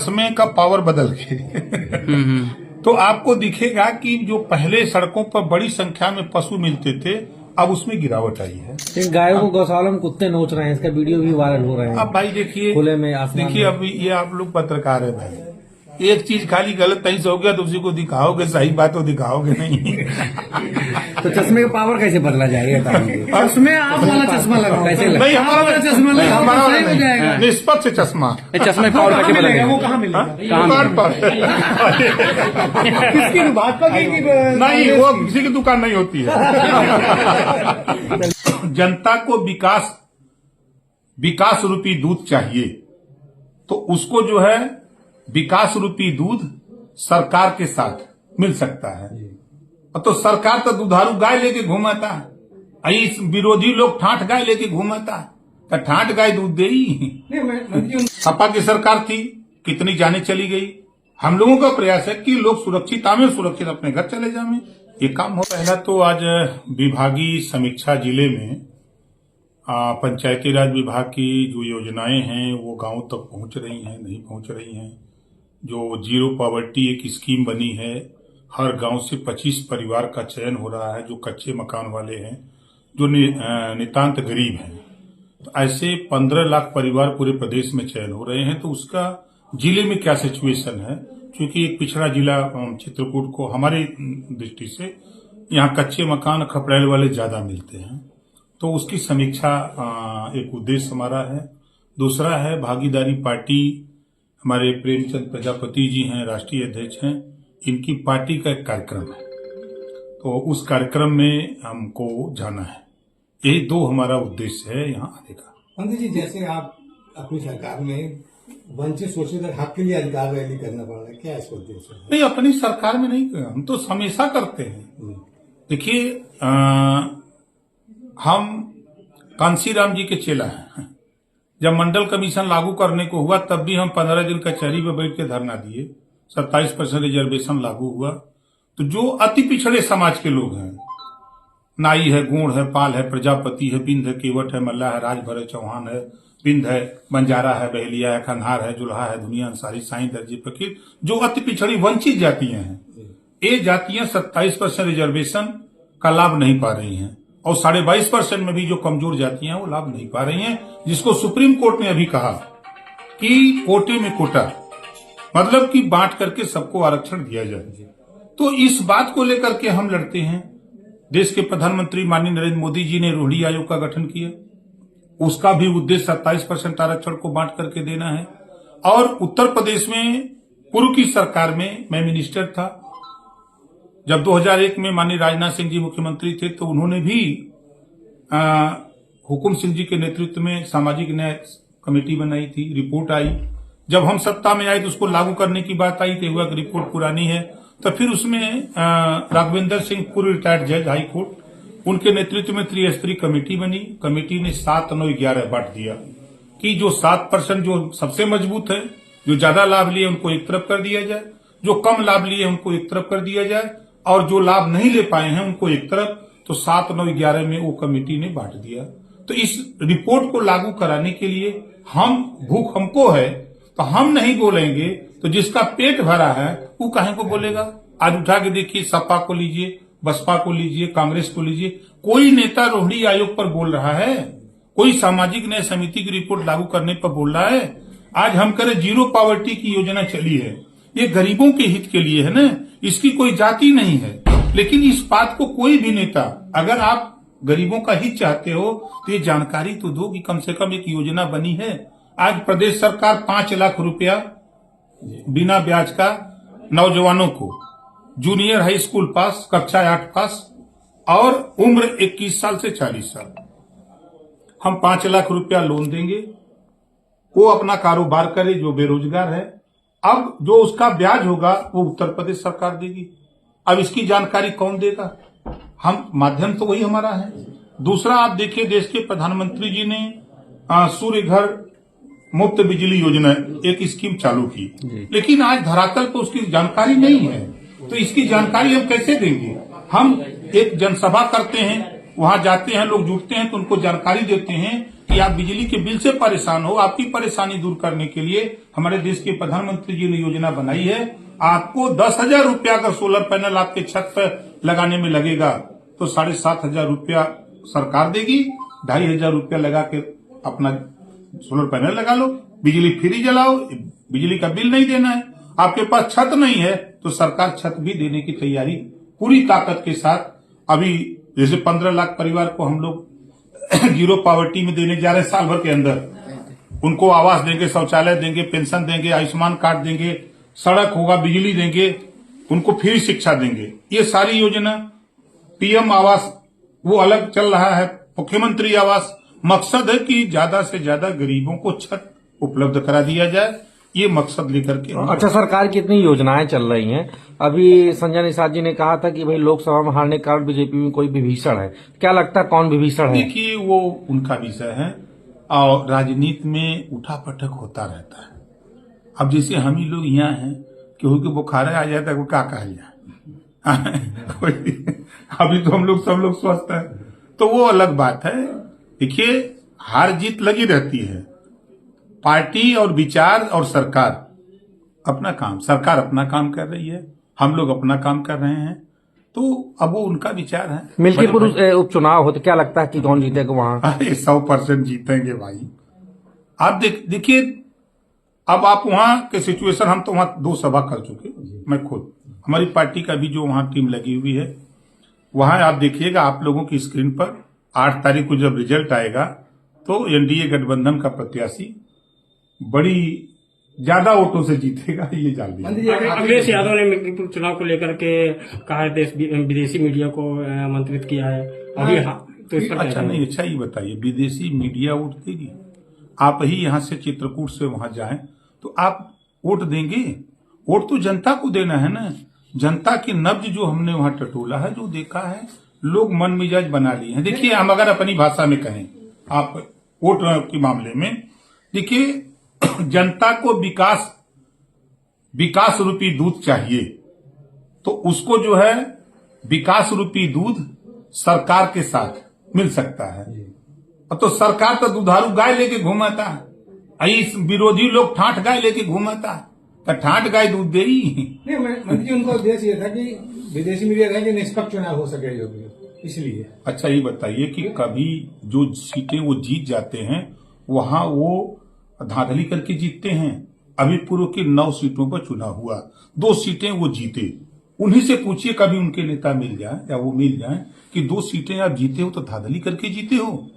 चश्मे का पावर बदल गए। तो आपको दिखेगा कि जो पहले सड़कों पर बड़ी संख्या में पशु मिलते थे, अब उसमें गिरावट आई है। इन गायों को गौशाला में कुत्ते नोच रहे हैं, इसका वीडियो भी वायरल हो रहे हैं। अब भाई देखिए, खुले में आसमान अब ये आप लोग पत्रकार है भाई, एक चीज खाली गलत नहीं से हो गया तो उसी को दिखाओगे, सही बात तो दिखाओगे नहीं। तो चश्मे का पावर कैसे बदला जाएगा? चश्मे आप वाला चश्मा लगाओ, कैसे नहीं हमारा चश्मा लगाओ, हमारा सही हो जाएगा। निष्पक्ष चश्मा, चश्मे पावर कैसे बदलेगा? वो कहाँ मिलेगा? दुकान पर किसकी भाजपा की? नहीं, वो किसी की दुकान नहीं होती है। जनता को विकास रूपी दूध चाहिए, तो उसको जो है विकास रूपी दूध सरकार के साथ मिल सकता है। तो सरकार तो दुधारू गाय लेके घूमाता है, इस विरोधी लोग ठाठ गाय लेके घूमाता है, तो ठाठ गाय दूध दे ही। सपा की सरकार थी, कितनी जाने चली गई। हम लोगों का प्रयास है कि लोग सुरक्षित अपने घर चले जाएं। ये काम हो। पहला तो आज विभागीय समीक्षा जिले में पंचायती राज विभाग की जो योजनाएं हैं वो गांव तक पहुंच रही हैं, नहीं पहुंच रही हैं। जो जीरो पॉवर्टी एक स्कीम बनी है, हर गांव से 25 परिवार का चयन हो रहा है जो कच्चे मकान वाले हैं, जो नितांत गरीब हैं। तो ऐसे 15 लाख परिवार पूरे प्रदेश में चयन हो रहे हैं। तो उसका जिले में क्या सिचुएशन है, क्योंकि एक पिछड़ा जिला चित्रकूट को हमारी दृष्टि से यहाँ कच्चे मकान खपड़ैल वाले ज्यादा मिलते हैं, तो उसकी समीक्षा एक उद्देश्य हमारा है। दूसरा है भागीदारी पार्टी, हमारे प्रेमचंद प्रजापति जी हैं, राष्ट्रीय अध्यक्ष हैं, इनकी पार्टी का एक कार्यक्रम है, तो उस कार्यक्रम में हमको जाना है। यही दो हमारा उद्देश्य है यहाँ आने का। मंत्री जी, जैसे आप अपनी सरकार में वंचित शोषित हक के लिए अधिकार रैली करना पड़ रहा है, क्या इसका उद्देश्य है? नहीं, अपनी सरकार में नहीं, हम तो हमेशा करते हैं। देखिए, हम कांसीराम जी के चेला हैं। जब मंडल कमीशन लागू करने को हुआ तब भी हम 15 दिन कचहरी में बैठ के धरना दिए। 27% रिजर्वेशन लागू हुआ, तो जो अति पिछड़े समाज के लोग हैं, नाई है, गोंड है, पाल है, प्रजापति है, बिंद है, केवट है, मल्ला है, राजभर है, चौहान है, बिंद है, बंजारा है, बहलिया है, खनहार है, जुल्हा है, दुनिया अंसारी, साईं दर्जी फकीर, जो अति पिछड़ी वंचित जातियां हैं, ये जातियां 27% रिजर्वेशन का लाभ नहीं पा रही हैं, और 22.5% में भी जो कमजोर जातियां हैं वो लाभ नहीं पा रही हैं, जिसको सुप्रीम कोर्ट ने अभी कहा कि कोटे में कोटा, मतलब कि बांट करके सबको आरक्षण दिया जाए। तो इस बात को लेकर के हम लड़ते हैं। देश के प्रधानमंत्री माननीय नरेंद्र मोदी जी ने रोहिणी आयोग का गठन किया, उसका भी उद्देश्य 27% आरक्षण को बांट करके देना है। और उत्तर प्रदेश में पूर्व की सरकार में मैं मिनिस्टर था, जब 2001 में माननीय राजनाथ सिंह जी मुख्यमंत्री थे, तो उन्होंने भी हुकुम सिंह जी के नेतृत्व में सामाजिक न्याय कमेटी बनाई थी, रिपोर्ट आई। जब हम सत्ता में आए तो उसको लागू करने की बात आई, तो हुआ कि रिपोर्ट पुरानी है। तो फिर उसमें राघवेंद्र सिंह, पूर्व रिटायर्ड जज हाई कोर्ट, उनके नेतृत्व में त्रिस्तरीय कमेटी बनी। कमेटी ने 7, 9, 11 बांट दिया कि जो 7% जो सबसे मजबूत है, जो ज्यादा लाभ लिए उनको एक तरफ कर दिया जाए, जो कम लाभ लिए उनको एक तरफ कर दिया जाए, और जो लाभ नहीं ले पाए हैं उनको एक तरफ। तो 7, 9, 11 में वो कमेटी ने बांट दिया। तो इस रिपोर्ट को लागू कराने के लिए भूख हमको है, तो हम नहीं बोलेंगे तो जिसका पेट भरा है वो काहे को बोलेगा। आज उठा के देखिए, सपा को लीजिए, बसपा को लीजिए, कांग्रेस को लीजिए, कोई नेता रोहिणी आयोग पर बोल रहा है, कोई सामाजिक न्याय समिति की रिपोर्ट लागू करने पर बोल रहा है। आज हम करें जीरो पॉवर्टी की योजना चली है, ये गरीबों के हित के लिए है ना, इसकी कोई जाति नहीं है। लेकिन इस बात को कोई भी नेता, अगर आप गरीबों का हित चाहते हो तो ये जानकारी तो दो कि कम से कम एक योजना बनी है। आज प्रदेश सरकार 5 लाख रुपया बिना ब्याज का नौजवानों को, जूनियर हाई स्कूल पास, कक्षा 8 पास और उम्र 21 साल से 40 साल, हम 5 लाख रुपया लोन देंगे। वो अपना कारोबार करे जो बेरोजगार है। अब जो उसका ब्याज होगा वो उत्तर प्रदेश सरकार देगी। अब इसकी जानकारी कौन देगा? हम, माध्यम तो वही हमारा है। दूसरा, आप देखिए, देश के प्रधानमंत्री जी ने सूर्य घर मुफ्त बिजली योजना एक स्कीम चालू की, लेकिन आज धरातल पर उसकी जानकारी नहीं है। तो इसकी जानकारी हम कैसे देंगे? हम एक जनसभा करते हैं, वहां जाते हैं, लोग जुटते हैं तो उनको जानकारी देते हैं कि आप बिजली के बिल से परेशान हो, आपकी परेशानी दूर करने के लिए हमारे देश के प्रधानमंत्री जी ने योजना बनाई है। आपको 10,000 रुपया अगर सोलर पैनल आपके छत पर लगाने में लगेगा तो 7,500 रुपया सरकार देगी, 2,500 रुपया लगा के अपना सोलर पैनल लगा लो, बिजली फ्री जलाओ, बिजली का बिल नहीं देना है। आपके पास छत नहीं है तो सरकार छत भी देने की तैयारी पूरी ताकत के साथ, अभी जैसे 15 लाख परिवार को हम लोग जीरो पॉवर्टी में देने जा रहे हैं साल भर के अंदर, उनको आवास देंगे, शौचालय देंगे, पेंशन देंगे, आयुष्मान कार्ड देंगे, सड़क होगा, बिजली देंगे, उनको फ्री शिक्षा देंगे। ये सारी योजना, पीएम आवास वो अलग चल रहा है, मुख्यमंत्री आवास। मकसद है कि ज्यादा से ज्यादा गरीबों को छत उपलब्ध करा दिया जाए, ये मकसद लेकर के। अच्छा, सरकार की इतनी योजनाएं चल रही हैं, अभी संजय निषाद जी ने कहा था कि भाई लोकसभा में हारने के कारण बीजेपी में कोई विभीषण है, क्या लगता है कौन विभीषण है? देखिए, वो उनका विषय है और राजनीति में उठापटक होता रहता है। अब जैसे हम ही लोग यहाँ हैं, केहू के बुखार आ जाता है, वो क्या कहा जाए अभी तो हम लोग सब लोग स्वस्थ हैं, तो वो अलग बात है। देखिए, हार जीत लगी रहती है, पार्टी और विचार और सरकार अपना काम, सरकार अपना काम कर रही है, हम लोग अपना काम कर रहे हैं, तो अब वो उनका विचार है। मिल्कीपुर उपचुनाव हो तो क्या लगता है कि कौन जीतेगा वहां? अरे 100% जीतेंगे भाई। आप देखिए, अब आप वहां के सिचुएशन, हम तो वहां 2 सभा कर चुके, मैं खुद, हमारी पार्टी का भी जो वहां टीम लगी हुई है, वहां आप देखिएगा आप लोगों की स्क्रीन पर 8 तारीख को जब रिजल्ट आएगा तो एनडीए गठबंधन का प्रत्याशी बड़ी ज्यादा वोटों से जीतेगा, ये जान लीजिए। अखिलेश यादव ने मिल्कीपुर चुनाव को लेकर के कहा है, विदेशी मीडिया को आमंत्रित किया है अभी। तो इस पर अच्छा नहीं, अच्छा ये बताइए, विदेशी मीडिया वोट देगी? आप ही यहाँ से चित्रकूट से वहां जाएं तो आप वोट देंगे? वोट तो जनता को देना है ना। जनता की नब्ज जो हमने वहां टटोला है, जो देखा है, लोग मन मिजाज बना लिए हैं। देखिए, हम अगर अपनी भाषा में कहें, आप वोट के मामले में देखिए, जनता को विकास रूपी दूध चाहिए, तो उसको जो है विकास रूपी दूध सरकार के साथ मिल सकता है। अब तो सरकार तो दुधारू गाय लेके घूमाता है, इस विरोधी लोग ठाठ गाय लेके घूमाता है, तो ठाठ गाय दूध दे ही नहीं। मंत्री जी, उनका उद्देश्य ये था कि विदेशी मीडिया कहे कि निष्पक्ष चुनाव हो सके जो भी, इसलिए। अच्छा ये बताइए कि कभी जो सीटें वो जीत जाते हैं, वहां वो धांधली करके जीतते हैं? अभी पूर्व के 9 सीटों पर चुनाव हुआ, 2 सीटें वो जीते। उन्हीं से पूछिए कभी उनके नेता मिल जाए या वो मिल जाए कि 2 सीटें आप जीते हो तो धांधली करके जीते हो?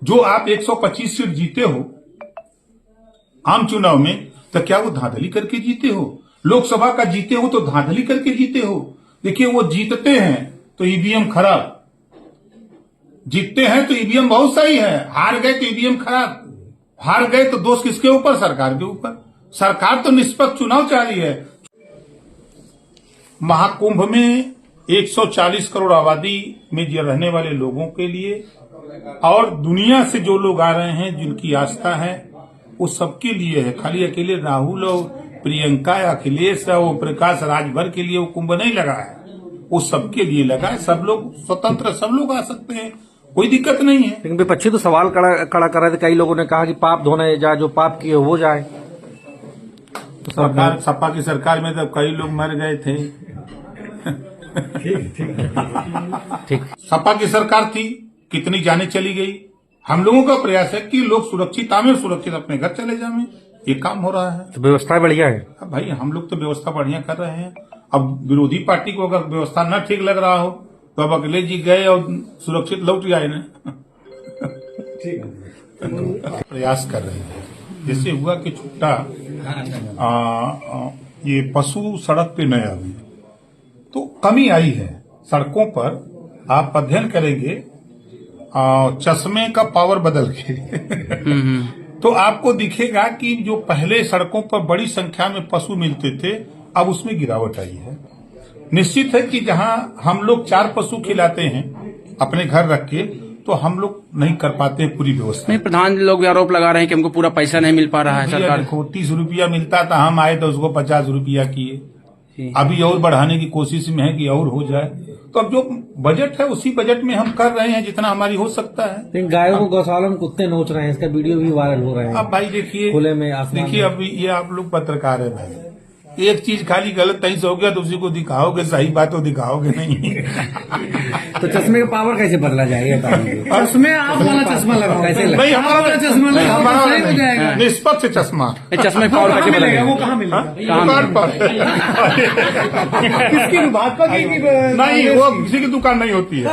जो आप 125 सीट जीते हो आम चुनाव में, तो क्या वो धांधली करके जीते हो? लोकसभा का जीते हो तो धांधली करके जीते हो? देखिए, वो जीतते हैं तो ईवीएम खराब, जीतते हैं तो ईवीएम बहुत सही है, हार गए तो ईवीएम खराब। हार गए तो दोष किसके ऊपर? सरकार के ऊपर। सरकार तो निष्पक्ष चुनाव चाह रही है। महाकुंभ में 140 करोड़ आबादी में रहने वाले लोगों के लिए और दुनिया से जो लोग आ रहे हैं, जिनकी आस्था है, वो सबके लिए है। खाली अकेले राहुल और प्रियंका या अखिलेश या ओम प्रकाश राजभर के लिए वो कुंभ नहीं लगा है, वो सबके लिए लगा है। सब लोग स्वतंत्र, सब लोग आ सकते हैं, कोई दिक्कत नहीं है। लेकिन विपक्षी तो सवाल खड़ा कर रहे थे, कई लोगों ने कहा कि पाप धोने जाए, जो पाप किए वो जाए। तो सरकार, सपा की सरकार में तो कई लोग मर गए थे। ठीक, सपा की सरकार थी, कितनी जाने चली गई। हम लोगों का प्रयास है कि लोग सुरक्षित आवे, सुरक्षित अपने घर चले जावे, ये काम हो रहा है। तो व्यवस्था बढ़िया है। अब भाई हम लोग तो व्यवस्था बढ़िया कर रहे हैं। अब विरोधी पार्टी को अगर व्यवस्था न ठीक लग रहा हो तो अब अखिलेश जी गए और सुरक्षित लौट आए ना। ठीक है, प्रयास कर रहे हैं। जैसे हुआ कि छुट्टा ये पशु सड़क पे न आवे, तो कमी आई है सड़कों पर। आप अध्ययन करेंगे चश्मे का पावर बदल के तो आपको दिखेगा कि जो पहले सड़कों पर बड़ी संख्या में पशु मिलते थे, अब उसमें गिरावट आई है। निश्चित है कि जहां हम लोग 4 पशु खिलाते हैं अपने घर रख के, तो हम लोग नहीं कर पाते पूरी व्यवस्था। नहीं, प्रधान लोग भी आरोप लगा रहे हैं कि हमको पूरा पैसा नहीं मिल पा रहा है सरकार को। 30 रुपया मिलता था, हम आए तो उसको 50 रुपया किए। अभी और बढ़ाने की कोशिश में है कि और हो जाए। तो अब जो बजट है उसी बजट में हम कर रहे हैं जितना हमारी हो सकता है। लेकिन गायों को गौशाला में कुत्ते नोच रहे हैं, इसका वीडियो भी वायरल हो रहे हैं। अब भाई देखिए, खुले में आसमान देखिए में। अब ये आप लोग पत्रकार है भाई, एक चीज खाली गलत कहीं से हो गया तो उसी को दिखाओगे, सही बात तो दिखाओगे नहीं। तो चश्मे का पावर कैसे बदला जाएगा बताइए? चश्मे आप वाला चश्मा लगाओ, कैसे कैसे नहीं हमारा चश्मा नहीं, लगाओ, हमारा सही हो नहीं, जाएगा। निष्पक्ष चश्मा चश्मे पावर कैसे बदलेगा? वो कहाँ मिलेगा? दुकान पर किसकी भाजपा की नहीं, वो किसी की दुकान नहीं होती है।